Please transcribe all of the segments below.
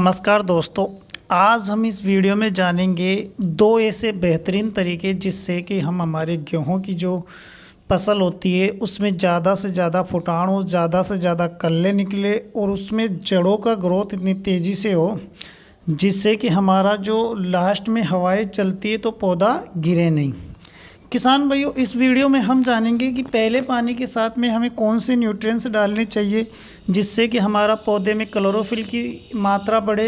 नमस्कार दोस्तों। आज हम इस वीडियो में जानेंगे दो ऐसे बेहतरीन तरीके जिससे कि हम हमारे गेहूं की जो फसल होती है उसमें ज़्यादा से ज़्यादा फुटान हो, ज़्यादा से ज़्यादा कल्ले निकले और उसमें जड़ों का ग्रोथ इतनी तेज़ी से हो जिससे कि हमारा जो लास्ट में हवाएं चलती है तो पौधा गिरे नहीं। किसान भाइयों, इस वीडियो में हम जानेंगे कि पहले पानी के साथ में हमें कौन से न्यूट्रिएंट्स डालने चाहिए जिससे कि हमारा पौधे में क्लोरोफिल की मात्रा बढ़े,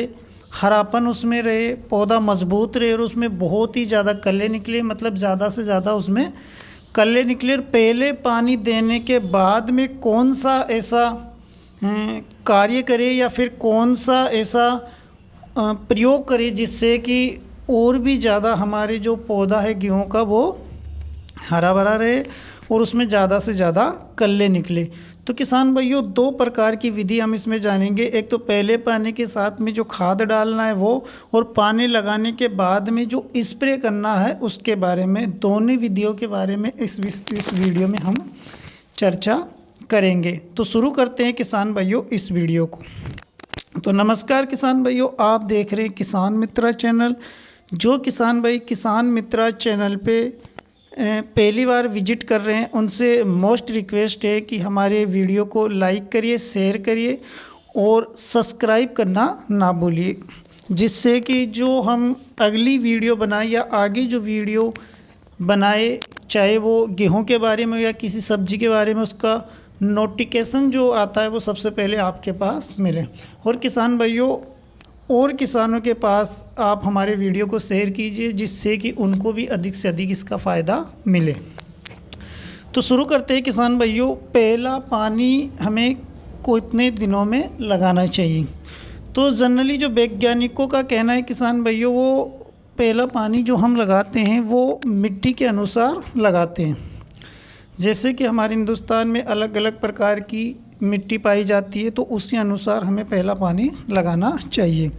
हरापन उसमें रहे, पौधा मजबूत रहे और उसमें बहुत ही ज़्यादा कल्ले निकले, मतलब ज़्यादा से ज़्यादा उसमें कल्ले निकले। और पहले पानी देने के बाद में कौन सा ऐसा कार्य करे या फिर कौन सा ऐसा प्रयोग करे जिससे कि और भी ज़्यादा हमारे जो पौधा है गेहूँ का वो हरा भरा रहे और उसमें ज़्यादा से ज़्यादा कल्ले निकले। तो किसान भाइयों, दो प्रकार की विधि हम इसमें जानेंगे। एक तो पहले पानी के साथ में जो खाद डालना है वो, और पानी लगाने के बाद में जो स्प्रे करना है उसके बारे में। दोनों विधियों के बारे में इस वीडियो में हम चर्चा करेंगे। तो शुरू करते हैं किसान भाइयों इस वीडियो को। तो नमस्कार किसान भाइयों, आप देख रहे हैं किसान मित्रा चैनल। जो किसान भाई किसान मित्रा चैनल पे पहली बार विजिट कर रहे हैं उनसे मोस्ट रिक्वेस्ट है कि हमारे वीडियो को लाइक करिए, शेयर करिए और सब्सक्राइब करना ना भूलिए, जिससे कि जो हम अगली वीडियो बनाए या आगे जो वीडियो बनाए, चाहे वो गेहूं के बारे में या किसी सब्जी के बारे में, उसका नोटिफिकेशन जो आता है वो सबसे पहले आपके पास मिले। और किसान भाइयों, और किसानों के पास आप हमारे वीडियो को शेयर कीजिए जिससे कि उनको भी अधिक से अधिक इसका फ़ायदा मिले। तो शुरू करते हैं किसान भाइयों। पहला पानी हमें कितने दिनों में लगाना चाहिए? तो जनरली जो वैज्ञानिकों का कहना है किसान भाइयों, वो पहला पानी जो हम लगाते हैं वो मिट्टी के अनुसार लगाते हैं। जैसे कि हमारे हिंदुस्तान में अलग अलग प्रकार की मिट्टी पाई जाती है तो उसी अनुसार हमें पहला पानी लगाना चाहिए।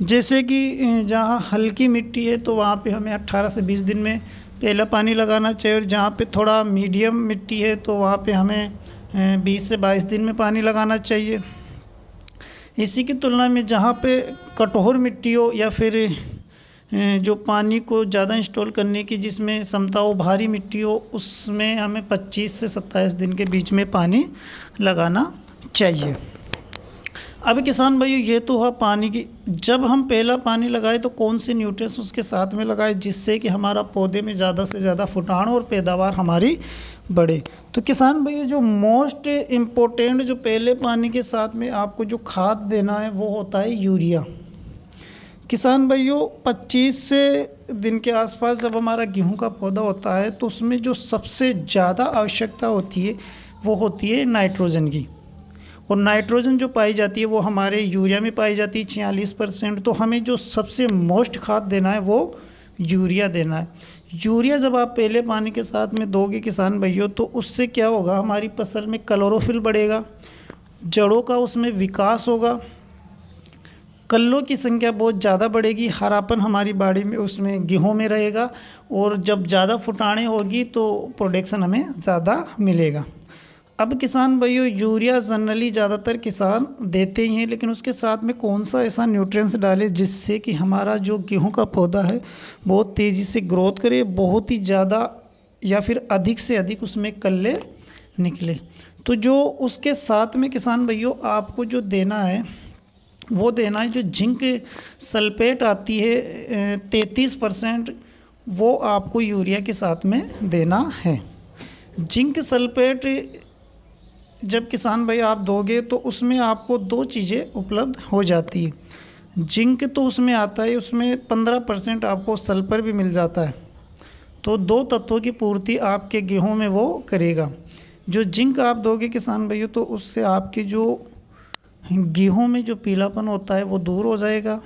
जैसे कि जहाँ हल्की मिट्टी है तो वहाँ पे हमें 18 से 20 दिन में पहला पानी लगाना चाहिए, और जहाँ पे थोड़ा मीडियम मिट्टी है तो वहाँ पे हमें 20 से 22 दिन में पानी लगाना चाहिए। इसी की तुलना में जहाँ पे कठोर मिट्टी हो या फिर जो पानी को ज़्यादा इंस्टॉल करने की जिसमें क्षमता हो, भारी मिट्टी हो, उसमें हमें 25 से 27 दिन के बीच में पानी लगाना चाहिए। अब किसान भाइयों, ये तो हुआ पानी की। जब हम पहला पानी लगाए तो कौन से न्यूट्रिएंट्स उसके साथ में लगाए जिससे कि हमारा पौधे में ज़्यादा से ज़्यादा फुटान और पैदावार हमारी बढ़े? तो किसान भाइयों, जो मोस्ट इम्पोर्टेंट जो पहले पानी के साथ में आपको जो खाद देना है वो होता है यूरिया। किसान भाइयों, 25 से दिन के आसपास जब हमारा गेहूं का पौधा होता है तो उसमें जो सबसे ज़्यादा आवश्यकता होती है वो होती है नाइट्रोजन की। और नाइट्रोजन जो पाई जाती है वो हमारे यूरिया में पाई जाती है 46%। तो हमें जो सबसे मोस्ट खाद देना है वो यूरिया देना है। यूरिया जब आप पहले पानी के साथ में दोगे किसान भाइयों तो उससे क्या होगा, हमारी फसल में क्लोरोफिल बढ़ेगा, जड़ों का उसमें विकास होगा, कल्लों की संख्या बहुत ज़्यादा बढ़ेगी, हरापन हमारी बाड़ी में उसमें गेहूं में रहेगा, और जब ज़्यादा फुटाने होगी तो प्रोडक्शन हमें ज़्यादा मिलेगा। अब किसान भाइयों, यूरिया जनरली ज़्यादातर किसान देते ही हैं, लेकिन उसके साथ में कौन सा ऐसा न्यूट्रिएंट्स डालें जिससे कि हमारा जो गेहूं का पौधा है बहुत तेज़ी से ग्रोथ करे, बहुत ही ज़्यादा या फिर अधिक से अधिक उसमें कल्ले निकले? तो जो उसके साथ में किसान भाइयों आपको जो देना है वो देना है जो जिंक सल्फेट आती है 33%, वो आपको यूरिया के साथ में देना है। जिंक सल्फेट जब किसान भाई आप दोगे तो उसमें आपको दो चीज़ें उपलब्ध हो जाती है। जिंक तो उसमें आता है, उसमें 15% आपको सल्फर भी मिल जाता है। तो दो तत्वों की पूर्ति आपके गेहूं में वो करेगा। जो जिंक आप दोगे किसान भाइयों तो उससे आपकी जो गेहूं में जो पीलापन होता है वो दूर हो जाएगा,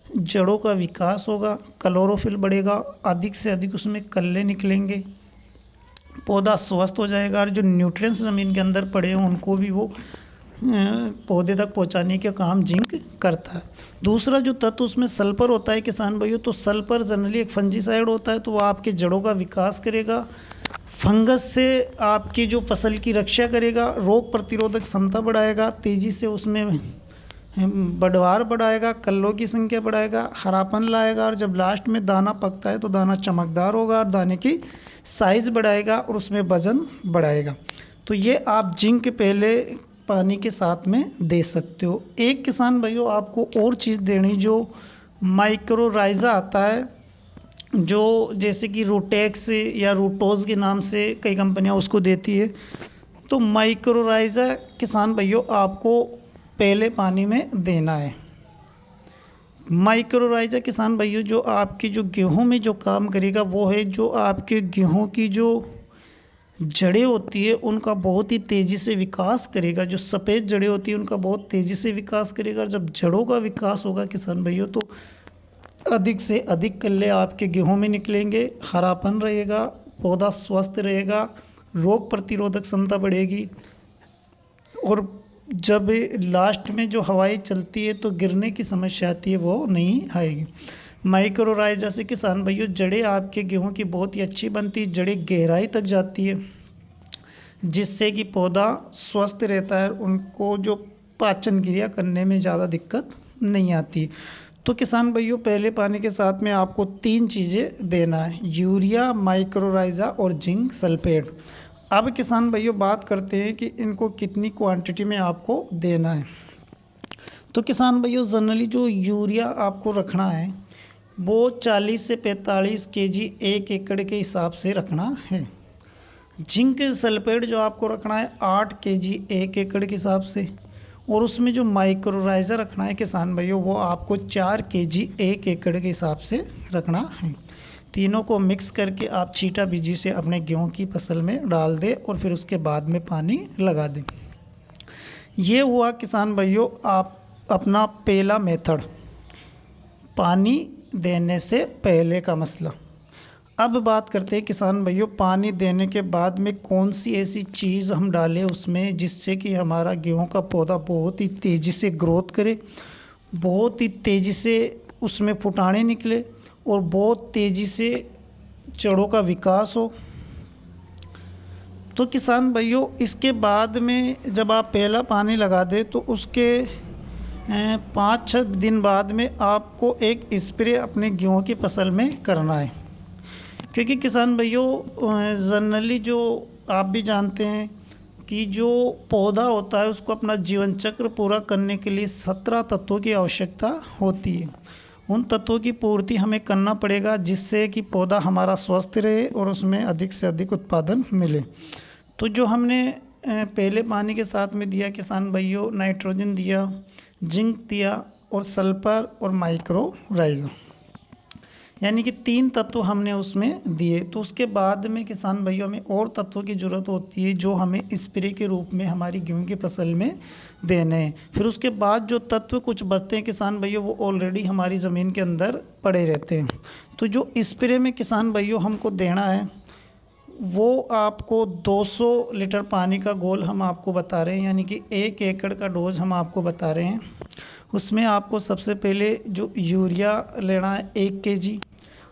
जड़ों का विकास होगा, क्लोरोफिल बढ़ेगा, अधिक से अधिक उसमें कल्ले निकलेंगे, पौधा स्वस्थ हो जाएगा, और जो न्यूट्रिएंट्स ज़मीन के अंदर पड़े हैं उनको भी वो पौधे तक पहुंचाने का काम जिंक करता है। दूसरा जो तत्व उसमें सल्फर होता है किसान भाइयों, तो सल्फर जनरली एक फंजीसाइड होता है, तो वो आपके जड़ों का विकास करेगा, फंगस से आपकी जो फसल की रक्षा करेगा, रोग प्रतिरोधक क्षमता बढ़ाएगा, तेज़ी से उसमें बढ़वार बढ़ाएगा, कल्लों की संख्या बढ़ाएगा, हरापन लाएगा, और जब लास्ट में दाना पकता है तो दाना चमकदार होगा और दाने की साइज़ बढ़ाएगा और उसमें वज़न बढ़ाएगा। तो ये आप जिंक पहले पानी के साथ में दे सकते हो। एक किसान भाइयों आपको और चीज़ देनी, जो माइक्रोराइज़ा आता है, जो जैसे कि रूटेक्स या रूटोज के नाम से कई कंपनियां उसको देती है। तो माइक्रोराइज़ा किसान भाइयों आपको पहले पानी में देना है। माइक्रोराइज़ा किसान भाइयों जो आपकी जो गेहूं में जो काम करेगा वो है, जो आपके गेहूं की जो जड़ें होती है उनका बहुत ही तेज़ी से विकास करेगा। जो सफ़ेद जड़ें होती है उनका बहुत तेज़ी से विकास करेगा। जब जड़ों का विकास होगा किसान भाइयों तो अधिक से अधिक कल्ले आपके गेहूं में निकलेंगे, हरापन रहेगा, पौधा स्वस्थ रहेगा, रोग प्रतिरोधक क्षमता बढ़ेगी, और जब लास्ट में जो हवाएं चलती है तो गिरने की समस्या आती है वो नहीं आएगी। माइक्रोराइज़ा से किसान भाइयों जड़ें आपके गेहूं की बहुत ही अच्छी बनती है, जड़ें गहराई तक जाती है, जिससे कि पौधा स्वस्थ रहता है, उनको जो पाचन क्रिया करने में ज़्यादा दिक्कत नहीं आती। तो किसान भाइयों पहले पानी के साथ में आपको 3 चीज़ें देना है, यूरिया, माइक्रोराइज़ा और जिंक सल्फेट। अब किसान भाइयों बात करते हैं कि इनको कितनी क्वांटिटी में आपको देना है। तो किसान भाइयों जनरली जो यूरिया आपको रखना है वो 40 से 45 केजी 1 एकड़ के हिसाब से रखना है। जिंक सल्फेट जो आपको रखना है 8 केजी 1 एकड़ के हिसाब से, और उसमें जो माइक्रोराइज़ा रखना है किसान भाइयों वो आपको 4 केजी 1 एकड़ के हिसाब से रखना है। तीनों को मिक्स करके आप छीटा बीजी से अपने गेहूं की फसल में डाल दें और फिर उसके बाद में पानी लगा दें। ये हुआ किसान भाइयों आप अपना पहला मेथड, पानी देने से पहले का मसला। अब बात करते हैं किसान भाइयों पानी देने के बाद में कौन सी ऐसी चीज़ हम डालें उसमें जिससे कि हमारा गेहूं का पौधा बहुत ही तेज़ी से ग्रोथ करे, बहुत ही तेज़ी से उसमें फुटाने निकले और बहुत तेज़ी से जड़ों का विकास हो। तो किसान भाइयों इसके बाद में जब आप पहला पानी लगा दें तो उसके 5-6 दिन बाद में आपको एक स्प्रे अपने गेहूं की फसल में करना है। क्योंकि किसान भाइयों जनरली जो आप भी जानते हैं कि जो पौधा होता है उसको अपना जीवन चक्र पूरा करने के लिए 17 तत्वों की आवश्यकता होती है। उन तत्वों की पूर्ति हमें करना पड़ेगा जिससे कि पौधा हमारा स्वस्थ रहे और उसमें अधिक से अधिक उत्पादन मिले। तो जो हमने पहले पानी के साथ में दिया किसान भाइयों, नाइट्रोजन दिया, जिंक दिया और सल्फर और माइक्रोराइज़ा, यानी कि 3 तत्व हमने उसमें दिए। तो उसके बाद में किसान भाइयों हमें और तत्वों की ज़रूरत होती है जो हमें स्प्रे के रूप में हमारी गेहूं की फसल में देने हैं। फिर उसके बाद जो तत्व कुछ बचते हैं किसान भाइयों वो ऑलरेडी हमारी ज़मीन के अंदर पड़े रहते हैं। तो जो स्प्रे में किसान भाइयों हमको देना है वो आपको 200 लीटर पानी का गोल हम आपको बता रहे हैं, यानी कि 1 एकड़ का डोज हम आपको बता रहे हैं। उसमें आपको सबसे पहले जो यूरिया लेना है 1 केजी,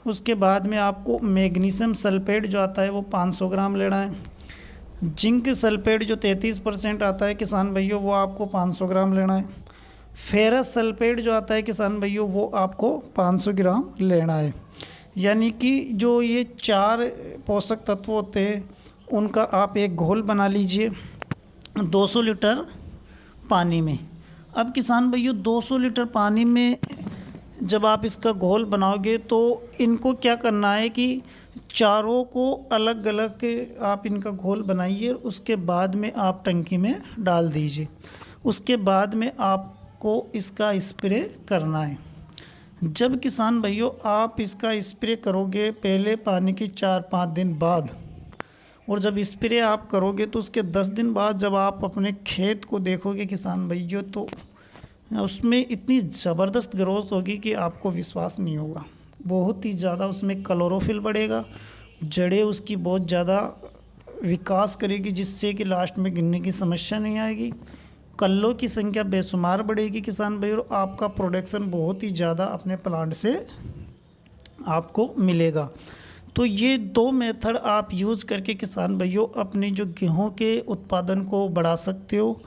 उसके बाद में आपको मैग्नीशियम सल्फेट जो आता है वो 500 ग्राम लेना है, जिंक सल्फेट जो 33% आता है किसान भाइयों वो आपको 500 ग्राम लेना है, फेरस सल्फेट जो आता है किसान भाइयों वो आपको 500 ग्राम लेना है। यानी कि जो ये 4 पोषक तत्व होते हैं उनका आप एक घोल बना लीजिए 200 लीटर पानी में। अब किसान भाइयों 200 लीटर पानी में जब आप इसका घोल बनाओगे तो इनको क्या करना है कि चारों को अलग अलग आप इनका घोल बनाइए, उसके बाद में आप टंकी में डाल दीजिए। उसके बाद में आपको इसका स्प्रे करना है। जब किसान भाइयों आप इसका स्प्रे करोगे पहले पानी के 4-5 दिन बाद, और जब स्प्रे आप करोगे तो उसके 10 दिन बाद जब आप अपने खेत को देखोगे किसान भाइयों तो उसमें इतनी ज़बरदस्त ग्रोथ होगी कि आपको विश्वास नहीं होगा। बहुत ही ज़्यादा उसमें क्लोरोफिल बढ़ेगा, जड़ें उसकी बहुत ज़्यादा विकास करेगी जिससे कि लास्ट में गिरने की समस्या नहीं आएगी, कल्लों की संख्या बेशुमार बढ़ेगी किसान भाई, और आपका प्रोडक्शन बहुत ही ज़्यादा अपने प्लांट से आपको मिलेगा। तो ये 2 मेथड आप यूज़ करके किसान भाइयों अपने जो गेहूं के उत्पादन को बढ़ा सकते हो।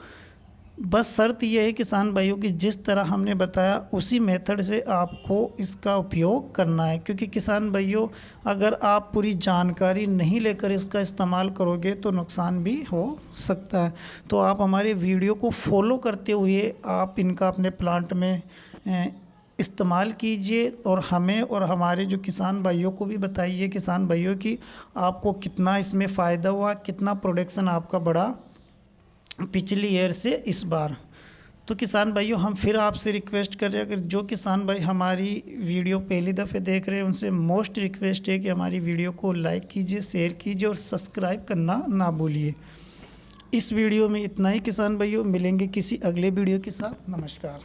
बस शर्त यह है किसान भाइयों की, जिस तरह हमने बताया उसी मेथड से आपको इसका उपयोग करना है। क्योंकि किसान भाइयों, अगर आप पूरी जानकारी नहीं लेकर इसका इस्तेमाल करोगे तो नुकसान भी हो सकता है। तो आप हमारे वीडियो को फॉलो करते हुए आप इनका अपने प्लांट में इस्तेमाल कीजिए और हमें और हमारे जो किसान भाइयों को भी बताइए किसान भाइयों की आपको कितना इसमें फ़ायदा हुआ, कितना प्रोडक्शन आपका बढ़ा पिछली ईयर से इस बार। तो किसान भाइयों, हम फिर आपसे रिक्वेस्ट कर रहे हैं, अगर जो किसान भाई हमारी वीडियो पहली दफ़े देख रहे हैं उनसे मोस्ट रिक्वेस्ट है कि हमारी वीडियो को लाइक कीजिए, शेयर कीजिए और सब्सक्राइब करना ना भूलिए। इस वीडियो में इतना ही किसान भाइयों, मिलेंगे किसी अगले वीडियो के साथ। नमस्कार।